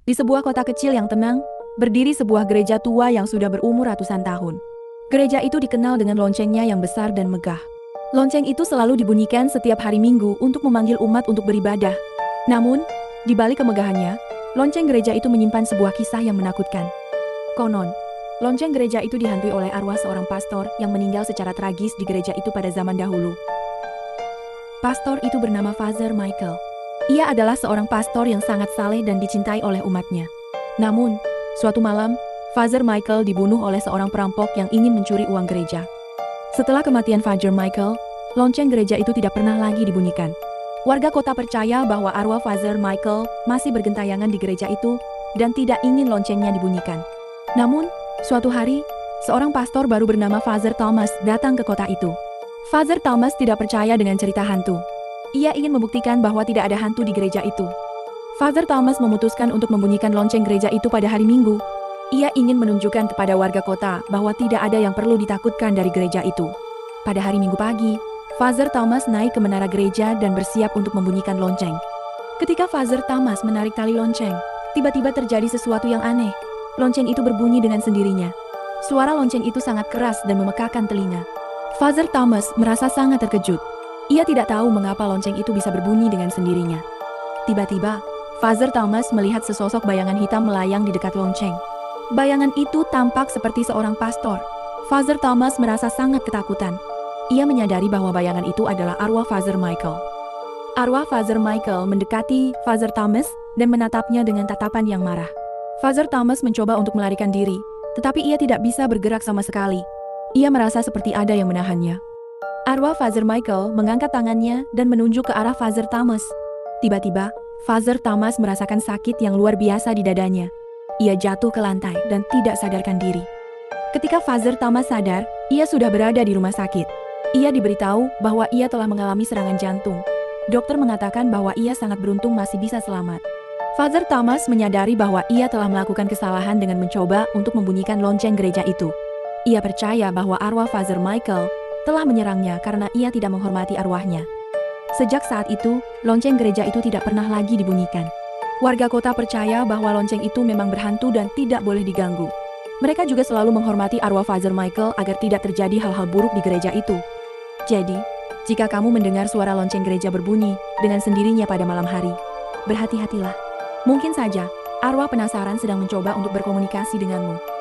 Di sebuah kota kecil yang tenang, berdiri sebuah gereja tua yang sudah berumur ratusan tahun. Gereja itu dikenal dengan loncengnya yang besar dan megah. Lonceng itu selalu dibunyikan setiap hari Minggu untuk memanggil umat untuk beribadah. Namun, di balik kemegahannya, lonceng gereja itu menyimpan sebuah kisah yang menakutkan. Konon, lonceng gereja itu dihantui oleh arwah seorang pastor yang meninggal secara tragis di gereja itu pada zaman dahulu. Pastor itu bernama Father Michael. Ia adalah seorang pastor yang sangat saleh dan dicintai oleh umatnya. Namun, suatu malam, Father Michael dibunuh oleh seorang perampok yang ingin mencuri uang gereja. Setelah kematian Father Michael, lonceng gereja itu tidak pernah lagi dibunyikan. Warga kota percaya bahwa arwah Father Michael masih bergentayangan di gereja itu dan tidak ingin loncengnya dibunyikan. Namun, suatu hari, seorang pastor baru bernama Father Thomas datang ke kota itu. Father Thomas tidak percaya dengan cerita hantu. Ia ingin membuktikan bahwa tidak ada hantu di gereja itu. Father Thomas memutuskan untuk membunyikan lonceng gereja itu pada hari Minggu. Ia ingin menunjukkan kepada warga kota bahwa tidak ada yang perlu ditakutkan dari gereja itu. Pada hari Minggu pagi, Father Thomas naik ke menara gereja dan bersiap untuk membunyikan lonceng. Ketika Father Thomas menarik tali lonceng, tiba-tiba terjadi sesuatu yang aneh. Lonceng itu berbunyi dengan sendirinya. Suara lonceng itu sangat keras dan memekakkan telinga. Father Thomas merasa sangat terkejut. Ia tidak tahu mengapa lonceng itu bisa berbunyi dengan sendirinya. Tiba-tiba, Father Thomas melihat sesosok bayangan hitam melayang di dekat lonceng. Bayangan itu tampak seperti seorang pastor. Father Thomas merasa sangat ketakutan. Ia menyadari bahwa bayangan itu adalah arwah Father Michael. Arwah Father Michael mendekati Father Thomas dan menatapnya dengan tatapan yang marah. Father Thomas mencoba untuk melarikan diri, tetapi ia tidak bisa bergerak sama sekali. Ia merasa seperti ada yang menahannya. Arwah Father Michael mengangkat tangannya dan menunjuk ke arah Father Thomas. Tiba-tiba, Father Thomas merasakan sakit yang luar biasa di dadanya. Ia jatuh ke lantai dan tidak sadarkan diri. Ketika Father Thomas sadar, ia sudah berada di rumah sakit. Ia diberitahu bahwa ia telah mengalami serangan jantung. Dokter mengatakan bahwa ia sangat beruntung masih bisa selamat. Father Thomas menyadari bahwa ia telah melakukan kesalahan dengan mencoba untuk membunyikan lonceng gereja itu. Ia percaya bahwa arwah Father Michael telah menyerangnya karena ia tidak menghormati arwahnya. Sejak saat itu, lonceng gereja itu tidak pernah lagi dibunyikan. Warga kota percaya bahwa lonceng itu memang berhantu dan tidak boleh diganggu. Mereka juga selalu menghormati arwah Father Michael agar tidak terjadi hal-hal buruk di gereja itu. Jadi, jika kamu mendengar suara lonceng gereja berbunyi dengan sendirinya pada malam hari, berhati-hatilah. Mungkin saja, arwah penasaran sedang mencoba untuk berkomunikasi denganmu.